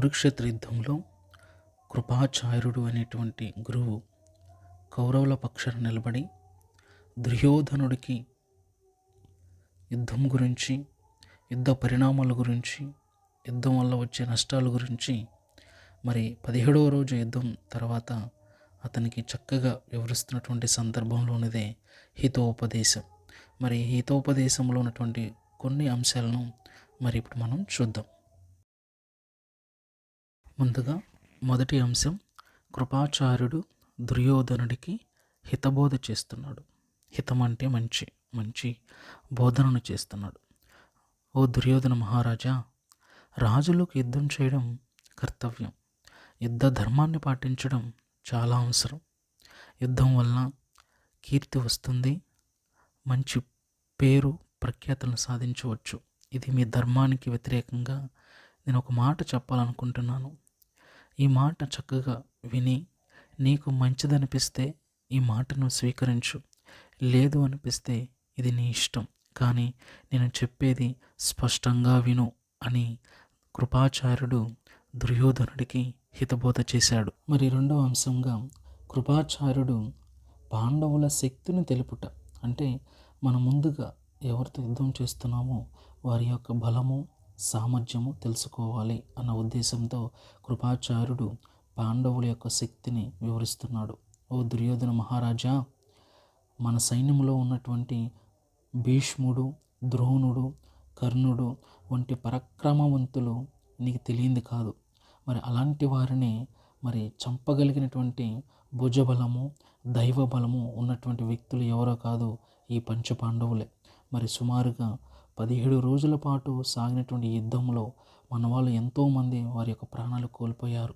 కురుక్షేత్ర యుద్ధంలో కృపాచార్యుడు అనేటువంటి గురువు కౌరవుల పక్షాన నిలబడి దుర్యోధనుడికి యుద్ధం గురించి, యుద్ధ పరిణామాల గురించి, యుద్ధం వల్ల వచ్చే నష్టాల గురించి 17వ రోజు యుద్ధం తర్వాత అతనికి చక్కగా వివరిస్తున్నటువంటి సందర్భంలోనిదే హితోపదేశం. హితోపదేశంలో ఉన్నటువంటి కొన్ని అంశాలను ఇప్పుడు మనం చూద్దాం. ముందుగా మొదటి అంశం, కృపాచార్యుడు దుర్యోధనుడికి హితబోధ చేస్తున్నాడు. హితం అంటే మంచి బోధనను చేస్తున్నాడు. ఓ దుర్యోధన మహారాజా, రాజులకు యుద్ధం చేయడం కర్తవ్యం. యుద్ధ ధర్మాన్ని పాటించడం చాలా అవసరం. యుద్ధం వల్ల కీర్తి వస్తుంది, మంచి పేరు ప్రఖ్యాతులను సాధించవచ్చు. ఇది మీ ధర్మానికి వ్యతిరేకంగా నేను ఒక మాట చెప్పాలనుకుంటున్నాను. ఈ మాట చక్కగా విని నీకు మంచిదనిపిస్తే ఈ మాటను స్వీకరించు, లేదు అనిపిస్తే ఇది నీ ఇష్టం, కానీ నేను చెప్పేది స్పష్టంగా విను అని కృపాచార్యుడు దుర్యోధనుడికి హితబోధ చేశాడు. రెండవ అంశంగా కృపాచార్యుడు పాండవుల శక్తిని తెలుపుట, అంటే మనం ముందుగా ఎవరితో యుద్ధం చేస్తున్నామో వారి యొక్క బలము సామర్థ్యము తెలుసుకోవాలి అన్న ఉద్దేశంతో కృపాచార్యుడు పాండవుల యొక్క శక్తిని వివరిస్తున్నాడు. ఓ దుర్యోధన మహారాజా, మన సైన్యంలో ఉన్నటువంటి భీష్ముడు, ద్రోణుడు, కర్ణుడు వంటి పరాక్రమవంతులు నీకు తెలియంది కాదు. అలాంటి వారిని చంపగలిగినటువంటి భుజబలము, దైవ బలము ఉన్నటువంటి వ్యక్తులు ఎవరో కాదు, ఈ పంచపాండవులే. సుమారుగా 17 రోజుల పాటు సాగినటువంటి యుద్ధంలో మన వాళ్ళు ఎంతోమంది వారి యొక్క ప్రాణాలు కోల్పోయారు.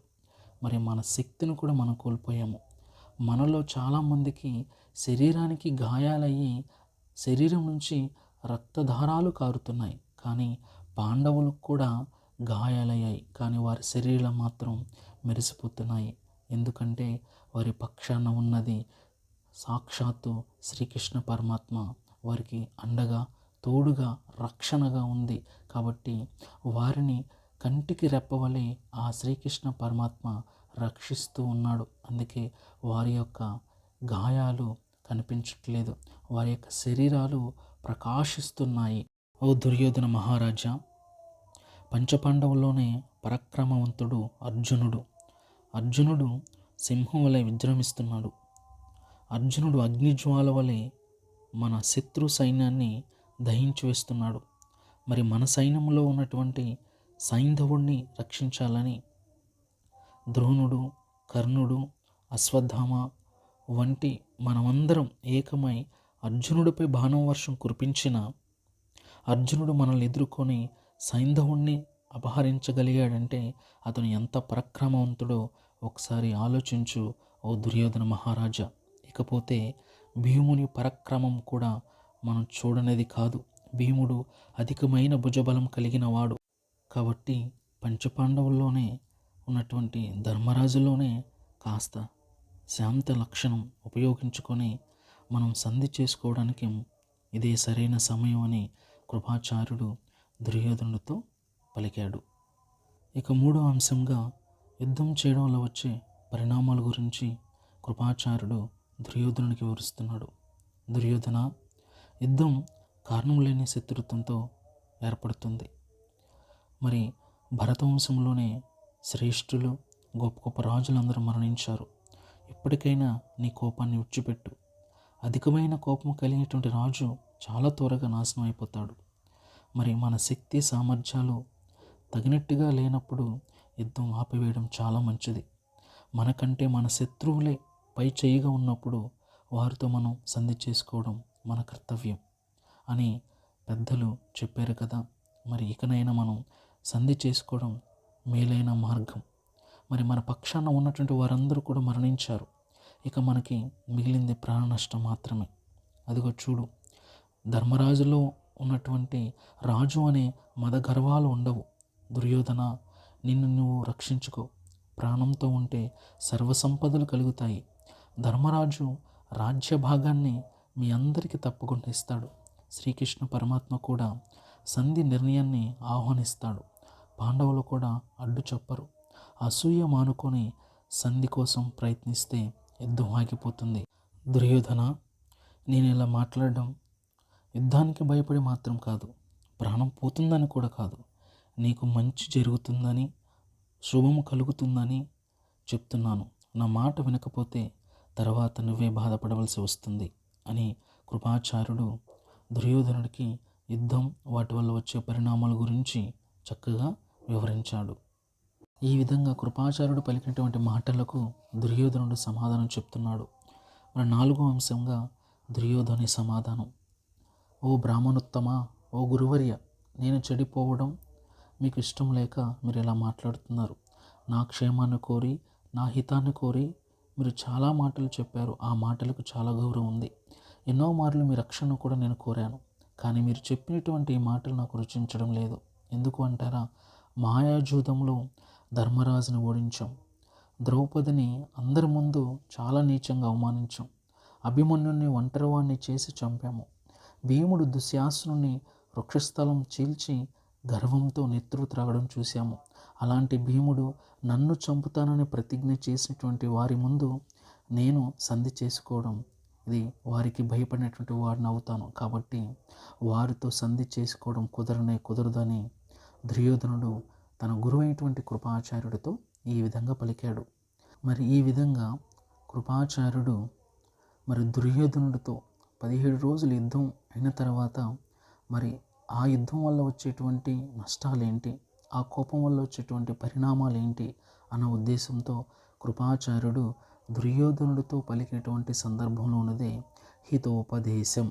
మన శక్తిని కూడా మనం కోల్పోయాము. మనలో చాలామందికి శరీరానికి గాయాలయ్యి శరీరం నుంచి రక్తధారాలు కారుతున్నాయి, కానీ పాండవులకు కూడా గాయాలయ్యాయి, కానీ వారి శరీరం మాత్రం మెరిసిపోతున్నాయి. ఎందుకంటే వారి పక్షాన ఉన్నది సాక్షాత్తు శ్రీకృష్ణ పరమాత్మ వారికి అండగా, తోడుగా, రక్షణగా ఉంది. కాబట్టి వారిని కంటికి రెప్పవలే ఆ శ్రీకృష్ణ పరమాత్మ రక్షిస్తూ ఉన్నాడు. అందుకే వారి యొక్క గాయాలు కనిపించట్లేదు, వారి యొక్క శరీరాలు ప్రకాశిస్తున్నాయి. ఓ దుర్యోధన మహారాజా, పంచపాండవుల్లోనే పరాక్రమవంతుడు అర్జునుడు సింహం వలె విజృంభిస్తున్నాడు. అర్జునుడు అగ్నిజ్వాల వలె మన శత్రు సైన్యాన్ని దహించి వేస్తున్నాడు. మన సైన్యంలో ఉన్నటువంటి సైంధవుడిని రక్షించాలని ద్రోణుడు, కర్ణుడు, అశ్వత్థామ వంటి మనమందరం ఏకమై అర్జునుడిపై బాణం వర్షం కురిపించిన అర్జునుడు మనల్ని ఎదుర్కొని సైంధవుణ్ణి అపహరించగలిగాడంటే అతను ఎంత పరాక్రమవంతుడో ఒకసారి ఆలోచించు ఓ దుర్యోధన మహారాజా. ఇకపోతే భీముని పరాక్రమం కూడా మనం చూడనేది కాదు. భీముడు అధికమైన భుజబలం కలిగిన వాడు. కాబట్టి పంచపాండవుల్లోనే ఉన్నటువంటి ధర్మరాజులోనే కాస్త శాంత లక్షణం ఉపయోగించుకొని మనం సంధి చేసుకోవడానికి ఇదే సరైన సమయం అని కృపాచార్యుడు దుర్యోధనుడితో పలికాడు. మూడవ అంశంగా యుద్ధం చేయడం వల్ల వచ్చే పరిణామాల గురించి కృపాచార్యుడు దుర్యోధనుడికి వివరిస్తున్నాడు. దుర్యోధన, యుద్ధం కారణం లేని శత్రుత్వంతో ఏర్పడుతుంది. భరతవంశంలోనే శ్రేష్ఠులు, గొప్ప గొప్ప రాజులందరూ మరణించారు. ఇప్పటికైనా నీ కోపాన్ని విడిచిపెట్టు. అధికమైన కోపం కలిగినటువంటి రాజు చాలా త్వరగా నాశనం అయిపోతాడు. మన శక్తి సామర్థ్యాలు తగినట్టుగా లేనప్పుడు యుద్ధం ఆపివేయడం చాలా మంచిది. మనకంటే మన శత్రువులే పై చేయిగా ఉన్నప్పుడు వారితో మనం సంధి చేసుకోవడం మన కర్తవ్యం అని పెద్దలు చెప్పారు కదా. ఇకనైనా మనం సంధి చేసుకోవడం మేలైన మార్గం. మన పక్షాన ఉన్నటువంటి వారందరూ కూడా మరణించారు. ఇక మనకి మిగిలింది ప్రాణ నష్టం మాత్రమే. అదిగో చూడు, ధర్మరాజులో ఉన్నటువంటి రాజు అనే మద గర్వాలు ఉండవు. దుర్యోధన, నిన్ను నువ్వు రక్షించుకో. ప్రాణంతో ఉంటే సర్వసంపదలు కలుగుతాయి. ధర్మరాజు రాజ్య భాగాన్ని మీ అందరికీ తప్పకుండా ఇస్తాడు. శ్రీకృష్ణ పరమాత్మ కూడా సంధి నిర్ణయాన్ని ఆహ్వానిస్తాడు. పాండవులు కూడా అడ్డు చెప్పరు. అసూయ మానుకొని సంధి కోసం ప్రయత్నిస్తే యుద్ధం ఆగిపోతుంది. దుర్యోధన, నేను ఇలా మాట్లాడడం యుద్ధానికి భయపడి మాత్రం కాదు, ప్రాణం పోతుందని కూడా కాదు, నీకు మంచి జరుగుతుందని, శుభము కలుగుతుందని చెప్తున్నాను. నా మాట వినకపోతే తర్వాత నువ్వే బాధపడవలసి వస్తుంది అని కృపాచార్యుడు దుర్యోధనుడికి యుద్ధం, వాటి వల్ల వచ్చే పరిణామాల గురించి చక్కగా వివరించాడు. ఈ విధంగా కృపాచార్యుడు పలికినటువంటి మాటలకు దుర్యోధనుడు సమాధానం చెప్తున్నాడు. మన 4వ అంశంగా దుర్యోధని సమాధానం. ఓ బ్రాహ్మణోత్తమా, ఓ గురువర్య, నేను చెడిపోవడం మీకు ఇష్టం లేక మీరు ఇలా మాట్లాడుతున్నారు. నా క్షేమాన్ని కోరి, నా హితాన్ని కోరి మీరు చాలా మాటలు చెప్పారు. ఆ మాటలకు చాలా గౌరవం ఉంది. ఎన్నో మార్లు మీ రక్షణను కూడా నేను కోరాను. కానీ మీరు చెప్పినటువంటి ఈ మాటలు నాకు రుచించడం లేదు. ఎందుకు అంటారా? మాయాజూదంలో ధర్మరాజుని ఓడించాం, ద్రౌపదిని అందరి ముందు చాలా నీచంగా అవమానించాం, అభిమన్యుని ఒంటరివాణ్ణి చేసి చంపాము, భీముడు దుశ్శాసనుని వృక్షస్థలం చీల్చి గర్వంతో నెత్తురు త్రాగడం చూశాము. అలాంటి భీముడు నన్ను చంపుతానని ప్రతిజ్ఞ చేసినటువంటి వారి ముందు నేను సంధి చేసుకోవడం, ఇది వారికి భయపడినటువంటి వాడిని అవుతాను. కాబట్టి వారితో సంధి చేసుకోవడం కుదరదని దుర్యోధనుడు తన గురువైనటువంటి కృపాచార్యుడితో ఈ విధంగా పలికాడు. మరి ఈ విధంగా కృపాచార్యుడు మరి దుర్యోధనుడితో 17 రోజులు యుద్ధం అయిన తర్వాత మరి ఆ యుద్ధం వల్ల వచ్చేటువంటి నష్టాలేంటి, ఆ కోపం వల్ల వచ్చేటువంటి పరిణామాలు ఏంటి అన్న ఉద్దేశంతో కృపాచార్యుడు దుర్యోధనుడితో పలికేటువంటి సందర్భంలో ఉన్నదే హితోపదేశం